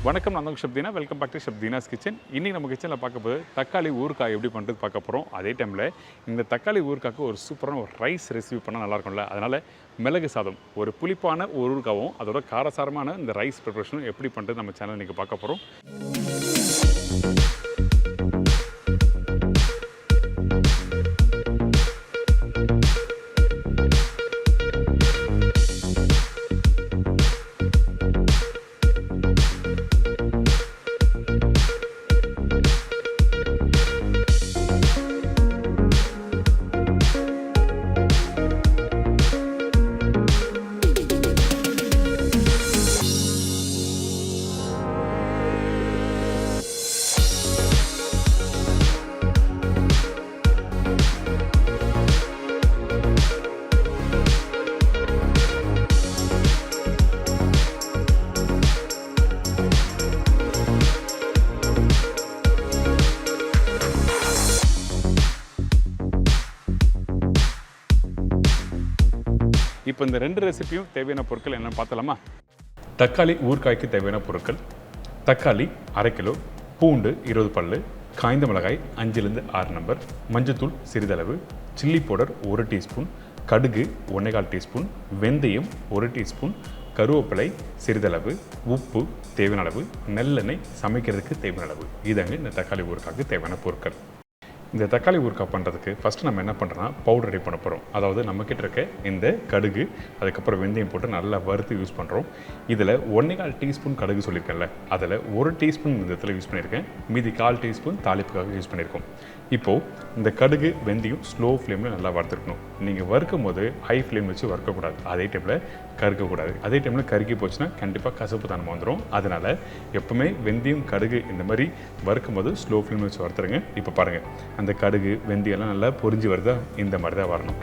வணக்கம், நான் தான் Shabdeena. Welcome back to Shabdeena's kitchen. இன்றைக்கி நம்ம கிச்சனில் பார்க்க போது தக்காளி ஊறுகாய் எப்படி பண்ணுறது பார்க்க போகிறோம். அதே டைமில் இந்த தக்காளி ஊறுகாய்க்கு ஒரு சூப்பரான ஒரு ரைஸ் ரெசிபி பண்ணால் நல்லாயிருக்கும்ல. அதனால் மிளகு சாதம், ஒரு புளிப்பான ஊறுகாவும் அதோட காரசாரமான இந்த ரைஸ் ப்ரிப்பரேஷனும் எப்படி பண்ணுறது நம்ம சேனல் இன்றைக்கி பார்க்க போகிறோம். இப்போ இந்த ரெண்டு ரெசிபியும் தேவையான பொருட்கள் என்னென்னு பார்த்தலாமா? தக்காளி ஊறுகாய்க்கு தேவையான பொருட்கள்: தக்காளி 1/2 கிலோ, பூண்டு 20 பல்லு, காய்ந்த மிளகாய் 5-6 நம்பர், மஞ்சத்தூள் சிறிதளவு, சில்லி பவுடர் 1 டீஸ்பூன், கடுகு 1/4 டீஸ்பூன், வெந்தயம் 1 டீஸ்பூன், கருவேப்பிலை சிறிதளவு, உப்பு தேவையான அளவு, நல்லெண்ணெய் சமைக்கிறதுக்கு தேவையான அளவு. இதாங்க இந்த தக்காளி ஊறுகாய்க்கு தேவையான பொருட்கள். இந்த தக்காளி ஊறுகாய் பண்ணுறதுக்கு ஃபஸ்ட்டு நம்ம என்ன பண்ணுறோன்னா பவுடர் ரெடி பண்ண போகிறோம். அதாவது நம்மக்கிட்ட இருக்க இந்த கடுகு, அதுக்கப்புறம் வெந்தயம் போட்டு நல்லா வறுத்து யூஸ் பண்ணுறோம். இதில் 1/4 டீஸ்பூன் கடுகு சொல்லியிருக்கேன்ல, அதில் 1 டீஸ்பூன் இந்த இடத்துல யூஸ் பண்ணியிருக்கேன். மீதி 1/4 டீஸ்பூன் தாளிப்புக்காக யூஸ் பண்ணியிருக்கோம். இப்போது இந்த கடுகு வெந்தயம் ஸ்லோ ஃப்ளேமில் நல்லா வறுத்துருக்கணும். நீங்கள் வறுக்கும் போது ஹை ஃப்ளேம் வச்சு வறுக்கக்கூடாது, அதே டைமில் கருக்கக்கூடாது. அதே டைமில் கருக்கி போச்சுன்னா கண்டிப்பாக கசப்பு தன்மை வந்துடும். அதனால் எப்பவுமே வெந்தயம் கடுகு இந்த மாதிரி வறுக்கும் போது ஸ்லோ ஃப்ளேம் வச்சு வறுத்துருங்க. இப்போ பாருங்கள், அந்த கடுகு வெந்தயம்லாம் நல்லா பொரிஞ்சு வருதா? இந்த மாதிரி தான் வரணும்.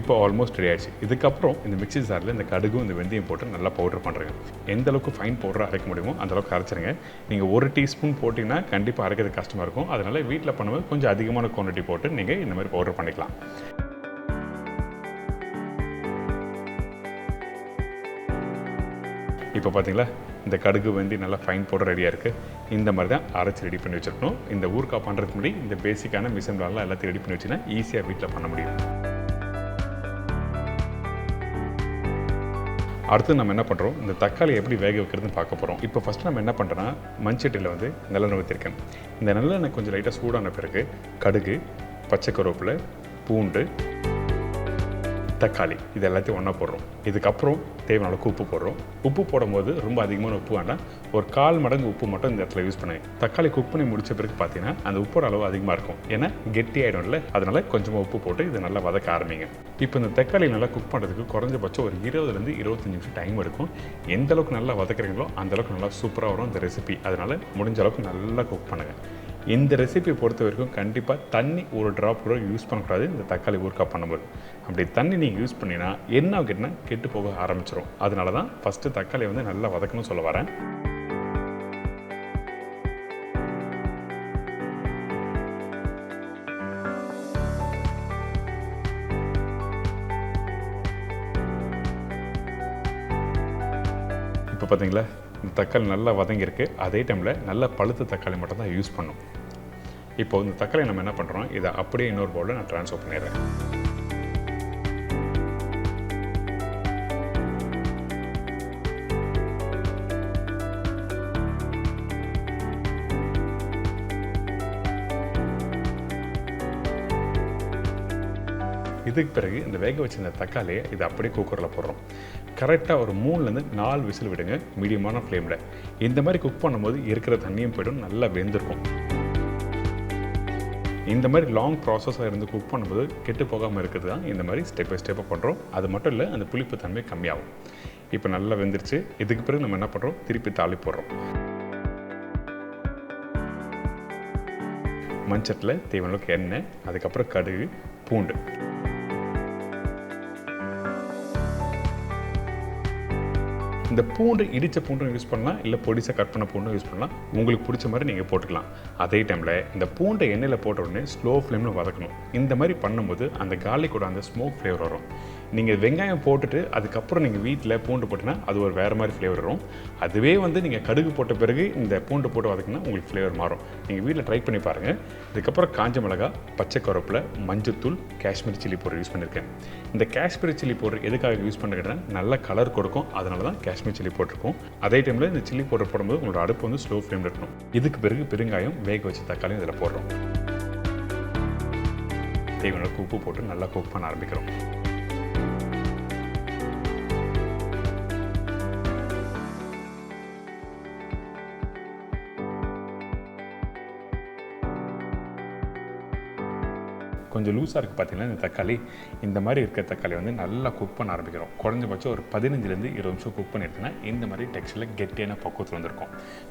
இப்போ ஆல்மோஸ்ட் ரெடி ஆகிடுச்சு. இதுக்கப்புறம் இந்த மிக்ஸி ஜாரில் இந்த கடுகும் இந்த வெந்தயம் போட்டு நல்லா பவுடர் பண்ணுறேங்க. எந்த அளவுக்கு ஃபைன் பவுடர் அரைக்க முடியுமோ அந்தளவுக்கு அரைச்சிருங்க. நீங்கள் 1 டீஸ்பூன் போட்டிங்கன்னா கண்டிப்பாக அரைக்கிறது கஷ்டமாக இருக்கும். அதனால் வீட்டில் பண்ணும்போது கொஞ்சம் அதிகமான குவான்டிட்டி போட்டு நீங்கள் இந்த மாதிரி பவுடர் பண்ணிக்கலாம். இப்போ பார்த்தீங்களா, இந்த கடுகு வெந்தயம் நல்லா ஃபைன் பவுடர் ரெடியாக இருக்குது. இந்த மாதிரி தான் அரைச்சி ரெடி பண்ணி வச்சுருக்கணும். இந்த ஊறுகாய் பண்ணுறதுக்கு முன்னாடி இந்த பேசிக்கான மிஷின்லாம் எல்லாத்தையும் ரெடி பண்ணி வச்சுன்னா ஈஸியாக வீட்டில் பண்ண முடியும். அடுத்து நம்ம என்ன பண்ணுறோம், இந்த தக்காளி எப்படி வேக வைக்கிறதுன்னு பார்க்க போகிறோம். இப்போ ஃபஸ்ட்டு நம்ம என்ன பண்ணுறோன்னா மண்சட்டியில் நல்லெண்ணெய் ஊற்றிருக்கேன். இந்த நல்லெண்ணெய் கொஞ்சம் லைட்டாக சூடான பிறகு கடுகு, பச்சை கருவேப்பிலை, பூண்டு, தக்காளி இது எல்லாத்தையும் ஒன்றா போடுறோம். இதுக்கப்புறம் தேவையான அளவுக்கு உப்பு போடுறோம். உப்பு போடும்போது ரொம்ப அதிகமான உப்பு வேண்டாம், ஒரு 1/4 மடங்கு உப்பு மட்டும் இந்த இடத்துல யூஸ் பண்ணுவேன். தக்காளி குக் பண்ணி முடிச்ச பிறகு பார்த்தீங்கன்னா அந்த உப்போட அளவு அதிகமாக இருக்கும், ஏன்னா கெட்டி ஆகிடும்ல. அதனால் கொஞ்சமாக உப்பு போட்டு இதை நல்லா வதக்க ஆரம்பிங்க. இப்போ இந்த தக்காளி நல்லா குக் பண்ணுறதுக்கு குறைஞ்சபட்சம் ஒரு 20-25 நிமிஷம் டைம் எடுக்கும். எந்த அளவுக்கு நல்லா வதக்குறீங்களோ அந்தளவுக்கு நல்லா சூப்பராக வரும் இந்த ரெசிபி. அதனால் முடிஞ்ச அளவுக்கு நல்லா குக் பண்ணுங்கள். இந்த ரெசிபி பொறுத்த வரைக்கும் கண்டிப்பாக தண்ணி ஒரு ட்ராப் கூட யூஸ் பண்ணக்கூடாது. இந்த தக்காளி ஊறுகாய் பண்ணும்போது அப்படி தண்ணி நீங்கள் யூஸ் பண்ணினா என்ன ஆகுதுன்னா கெட்டு போக ஆரம்பிச்சிடும். அதனால தான் ஃபஸ்ட்டு தக்காளி நல்லா வதக்கணும்னு சொல்ல வரேன். இப்போ பார்த்தீங்களா, இந்த தக்காளி நல்லா வதங்கியிருக்கு. அதே டைமில் நல்லா பழுத்த தக்காளி மட்டும் தான் யூஸ் பண்ணும். இப்போ இந்த தக்காளி நம்ம என்ன பண்ணுறோம், இதை அப்படியே இன்னொரு பவுலில் நான் ட்ரான்ஸ்ஃபர் பண்ணிடுறேன். இதுக்கு பிறகு இந்த வேக வச்ச இந்த தக்காளியை இதை அப்படியே குக்கரில் போடுறோம். கரெக்டாக ஒரு 3-4 விசில் விடுங்க மீடியமான ஃப்ளேமில். இந்த மாதிரி குக் பண்ணும்போது இருக்கிற தண்ணியும் போய்டும், நல்லா வெந்திருக்கும். இந்த மாதிரி லாங் ப்ராசஸாக இருந்து குக் பண்ணும்போது கெட்டு போகாமல் இருக்கிறது தான் இந்த மாதிரி ஸ்டெப் பை ஸ்டெப்பாக பண்ணுறோம். அது மட்டும் இல்லை, அந்த புளிப்பு தன்மை கம்மியாகும். இப்போ நல்லா வெந்துருச்சு. இதுக்கு பிறகு நம்ம என்ன பண்ணுறோம், திருப்பி தாளி போடுறோம். மண்சட்டில் தேவையான அளவுக்கு எண்ணெய், அதுக்கப்புறம் கடுகு, பூண்டு. இந்த பூண்டு இடித்த பூண்டும் யூஸ் பண்ணலாம், இல்லை பொடிசாக கட் பண்ண பூண்டும் யூஸ் பண்ணலாம். உங்களுக்கு பிடிச்ச மாதிரி நீங்கள் போட்டுக்கலாம். அதே டைமில் இந்த பூண்டை எண்ணெயில் போட்ட உடனே ஸ்லோ ஃப்ளேமில் வதக்கணும். இந்த மாதிரி பண்ணும்போது அந்த கார்லிக்கோட அந்த ஸ்மோக் ஃப்ளேவர் வரும். நீங்கள் வெங்காயம் போட்டுட்டு அதுக்கப்புறம் நீங்கள் வீட்டில் பூண்டு போட்டினா அது ஒரு வேறு மாதிரி ஃப்ளேவர் வரும். அதுவே நீங்கள் கடுகு போட்ட பிறகு இந்த பூண்டு போட்டு வதக்கினா உங்களுக்கு ஃப்ளேவர் மாறும். நீங்கள் வீட்டில் ட்ரை பண்ணி பாருங்கள். இதுக்கப்புறம் காஞ்ச மிளகாய், பச்சை கருவேப்பிலை, மஞ்சத்தூள், காஷ்மீரி சில்லி பவுடர் யூஸ் பண்ணியிருக்கேன். இந்த காஷ்மீரி சில்லி பவுடர் எதுக்காக யூஸ் பண்ணிக்கிட்டேன்னா நல்ல கலர் கொடுக்கும். அதனால தான் காஷ்மீரி சில்லி போட்டிருக்கோம். அதே டைமில் இந்த சில்லி பவுடர் போடும்போது உங்களோட அடுப்பு ஸ்லோ ஃப்ளேமில் இருக்கணும். இதுக்கு பிறகு பெருங்காயம், வேக வச்ச தக்காளியும் இதில் போடுறோம். தேவையான உப்பு போட்டு நல்லா குக் பண்ண ஆரம்பிக்கிறோம். கொஞ்சம் லூஸாக இருக்குது பார்த்தீங்கன்னா இந்த தக்காளி. இந்த மாதிரி இருக்க தக்காளி நல்லா குக் பண்ண ஆரம்பிக்கிறோம். குறைஞ்சபட்சம் ஒரு 15லேருந்து 20 நிமிஷம் குக் பண்ணிட்டுனா இந்த மாதிரி டெக்ஸ்டரில் கெட்டியான பக்குவத்தில் வந்திருக்கும்.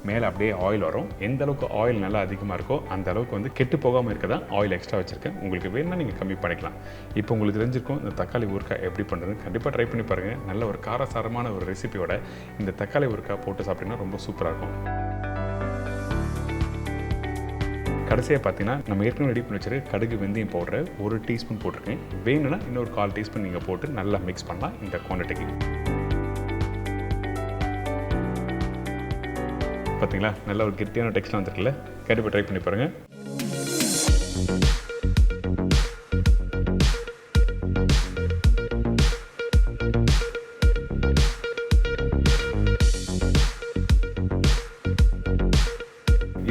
மேலே அப்படியே ஆயில் வரும். எந்த அளவுக்கு ஆயில் நல்லா அதிகமாக இருக்கோ அந்த அளவுக்கு கெட்டு போகாமல் இருக்க தான் ஆயில் எக்ஸ்ட்ரா வச்சுருக்கேன். உங்களுக்கு வேணும்னா நீங்கள் கம்மி பண்ணிக்கலாம். இப்போ உங்களுக்கு தெரிஞ்சிருக்கும் இந்த தக்காளி ஊறுகாய் எப்படி பண்ணுறதுன்னு. கண்டிப்பாக ட்ரை பண்ணி பாருங்கள். நல்ல ஒரு காரசாரமான ஒரு ரெசிபியோட இந்த தக்காளி ஊறுகாய் போட்டு சாப்பிட்டிங்கன்னா ரொம்ப சூப்பராக இருக்கும். கடைசியாக பார்த்தீங்கன்னா நம்ம ஏற்கனவே ரெடி பண்ணி வச்சுருக்க கடுகு, வெந்தயம் பவுடரை 1 டீஸ்பூன் போட்டிருக்கேன். வேணும்னா இன்னொரு 1/4 டீஸ்பூன் நீங்கள் போட்டு நல்லா மிக்ஸ் பண்ணலாம் இந்த குவான்டிட்டிக்கு. பார்த்தீங்களா நல்ல ஒரு கெட்டியான டெக்ஸ்ட்லாம் வந்துருக்குல்ல. கண்டிப்பாக ட்ரை பண்ணி பாருங்கள்.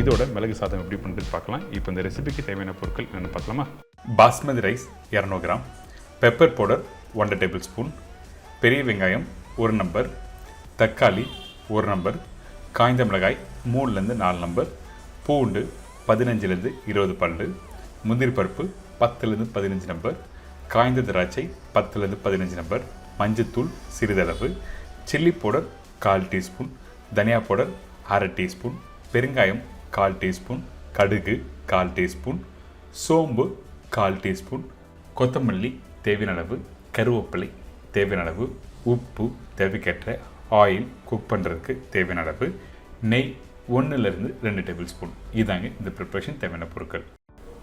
இதோட மிளகு சாதம் எப்படி பண்ணுறது பார்க்கலாம். இப்போ இந்த ரெசிபிக்கு தேவையான பொருட்கள் என்னென்னு பார்க்கலாமா? Basmati rice 200 gram, pepper powder 1 table spoon, பெரிய வெங்காயம் 1 நம்பர், தக்காளி 1 நம்பர், காய்ந்த மிளகாய் 3லேருந்து 4 நம்பர், பூண்டு 15லேருந்து 20 பல்லு, முந்திரி பருப்பு 10லேருந்து 15 நம்பர், காய்ந்த திராட்சை 10லேருந்து 15 நம்பர், மஞ்சத்தூள் சிறிதளவு, சில்லி பவுடர் 1/4 டீஸ்பூன், தனியா பவுடர் 1/2 டீஸ்பூன், பெருங்காயம் 1/4 டீஸ்பூன், கடுகு 1/4 டீஸ்பூன், சோம்பு 1/4 டீஸ்பூன், கொத்தமல்லி தேவையான அளவு, கருவேப்பிலை தேவையான அளவு, உப்பு தேவைக்கேற்ற, ஆயில் குக் பண்ணுறதுக்கு தேவையான அளவு, நெய் 1லேருந்து 2 டேபிள் ஸ்பூன். இதாங்க இந்த ப்ரிப்ரேஷன் தேவையான பொருட்கள்.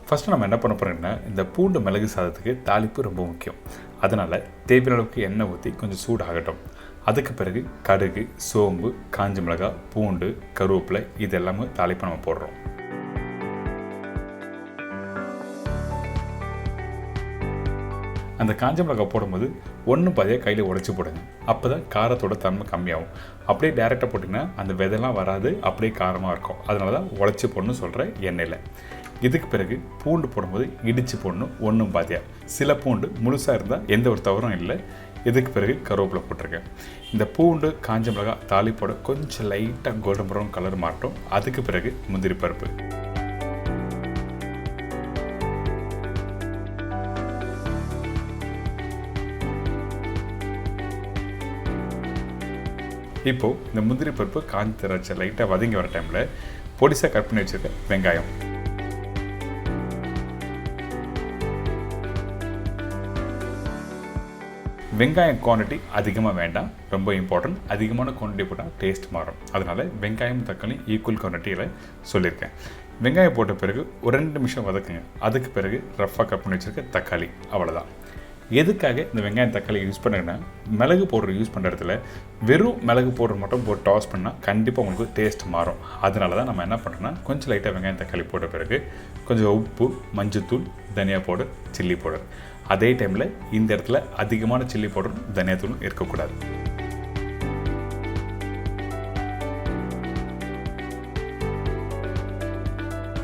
ஃபஸ்ட்டு நம்ம என்ன பண்ண போகிறோம்னா இந்த பூண்டு மிளகு சாதத்துக்கு தாளிப்பு ரொம்ப முக்கியம். அதனால் தேவையான அளவுக்கு எண்ணெய் ஊற்றி கொஞ்சம் சூடாகட்டும். அதுக்கு பிறகு கடுகு, சோம்பு, காஞ்ச மிளகாய், பூண்டு, கருவேப்பிலை இது எல்லாமே தாளிப்பு நம்ம போடுறோம். அந்த காஞ்ச மிளகாய் போடும்போது 1 பாதியாக கையில் உடைச்சி போடுங்க. அப்போ தான் காரத்தோட தன்மை கம்மியாகும். அப்படியே டேரெக்டாக போட்டிங்கன்னா அந்த விதைலாம் வராது, அப்படியே காரமாக இருக்கும். அதனால தான் உடைச்சி போடணும்னு சொல்கிறேன் எண்ணெயில். இதுக்கு பிறகு பூண்டு போடும்போது இடித்து போடணும் 1 பாதியாக. சில பூண்டு முழுசாக இருந்தால் எந்த ஒரு தவறும் இல்லை. இதுக்கு பிறகு கருவேப்பிலை போட்டிருக்கேன். இந்த பூண்டு, காஞ்ச மிளகாய் தாளிப்போட கொஞ்சம் லைட்டாக கோல்டன் ப்ரௌன் கலர் மாட்டும். அதுக்கு பிறகு முந்திரி பருப்பு, இப்போது இந்த முந்திரி பருப்பு, காஞ்ச திராட்சை லைட்டாக வதங்கி வர டைமில் பொடிசாக கட் பண்ணி வச்சுருக்க வெங்காயம், வெங்காயம் குவான்டிட்டி அதிகமாக வேண்டாம், ரொம்ப இம்பார்ட்டன்ட். அதிகமான குவான்டிட்டி போட்டால் டேஸ்ட் மாறும். அதனால் வெங்காயம் தக்காளி ஈக்குவல் குவான்டிட்டியில் சொல்லியிருக்கேன். வெங்காயம் போட்ட பிறகு ஒரு 2 நிமிஷம் வதக்குங்க. அதுக்கு பிறகு ரஃப்பாக கட் பண்ணி வச்சுருக்க தக்காளி, அவ்வளோதான். எதுக்காக இந்த வெங்காயம் தக்காளி யூஸ் பண்ணுறேன்னா மிளகு பவுடர் யூஸ் பண்ணுற இடத்துல வெறும் மிளகு பவுடர் மட்டும் போட்டு டாஸ் பண்ணால் கண்டிப்பாக உங்களுக்கு டேஸ்ட் மாறும். அதனால தான் நம்ம என்ன பண்ணுறோன்னா கொஞ்சம் லைட்டாக வெங்காயம் தக்காளி போட்ட பிறகு கொஞ்சம் உப்பு, மஞ்சத்தூள், தனியா பவுடர், சில்லி பவுடர். அதே டைமில் இந்த இடத்துல அதிகமான சில்லி பவுடரும் தனியாத்தூளும் இருக்கக்கூடாது.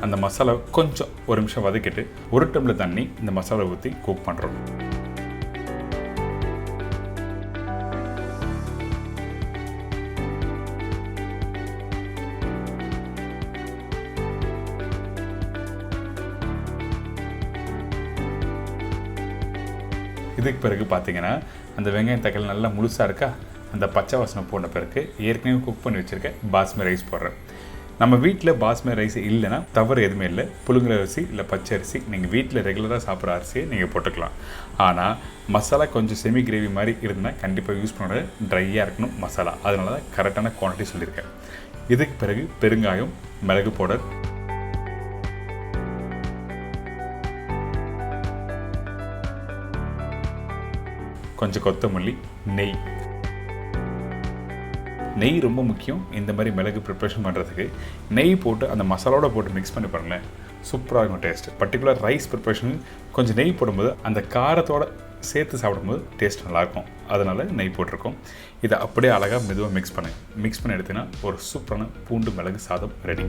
அந்த மசாலா கொஞ்சம் 1 நிமிஷம் வதக்கிட்டு 1 டம்ளர் தண்ணி இந்த மசாலா ஊற்றி குக் பண்ணுறோம். இதுக்கு பிறகு பார்த்தீங்கன்னா அந்த வெங்காயம் தக்காளி நல்லா முழுசாக இருக்கா, அந்த பச்சை வாசனை போன பிறகு ஏற்கனவே குக் பண்ணி வச்சுருக்க பாஸ்மதி ரைஸ் போடுறேன். நம்ம வீட்டில் பாஸ்மதி ரைஸ் இல்லைன்னா தவறு எதுவுமே இல்லை. புழுங்கல் அரிசி இல்லை பச்சை அரிசி நீங்கள் வீட்டில் ரெகுலராக சாப்பிட்ற அரிசியை நீங்கள் போட்டுக்கலாம். ஆனால் மசாலா கொஞ்சம் செமி கிரேவி மாதிரி இருந்தால் கண்டிப்பாக யூஸ் பண்ண ட்ரையாக இருக்கணும் மசாலா. அதனால தான் கரெக்டான குவான்டிட்டி சொல்லியிருக்கேன். இதுக்கு பிறகு பெருங்காயம், மிளகு பவுடர், கொஞ்சம் கொத்தமல்லி, நெய் ரொம்ப முக்கியம். இந்த மாதிரி மிளகு ப்ரிப்ரேஷன் பண்ணுறதுக்கு நெய் போட்டு அந்த மசாலாவோட போட்டு மிக்ஸ் பண்ணி பாருங்களேன், சூப்பராக இருக்கும் டேஸ்ட். பர்டிகுலர் ரைஸ் ப்ரிப்ரேஷன் கொஞ்சம் நெய் போடும்போது அந்த காரத்தோடு சேர்த்து சாப்பிடும்போது டேஸ்ட் நல்லாயிருக்கும். அதனால் நெய் போட்டிருக்கோம். இதை அப்படியே அழகாக மெதுவாக மிக்ஸ் பண்ணி எடுத்தீங்கன்னா ஒரு சூப்பரான பூண்டு மிளகு சாதம் ரெடி.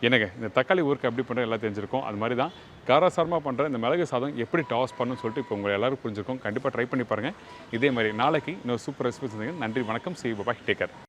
எனக்கு இந்த தக்காளி ஊருக்கு எப்படி பண்ணுறது எல்லாம் தெரிஞ்சிருக்கும். அது மாதிரி தான் காரசாரமாக பண்ணுற இந்த மிளகு சாதம் எப்படி டாஸ் பண்ணணும்னு சொல்லிட்டு இப்போ உங்களை எல்லோரும் புரிஞ்சிருக்கும். கண்டிப்பாக ட்ரை பண்ணி பாருங்கள். இதே மாதிரி நாளைக்கு இன்னொரு சூப்பர் ரெசிபி செஞ்சீங்க. நன்றி, வணக்கம், see you, bye, take care.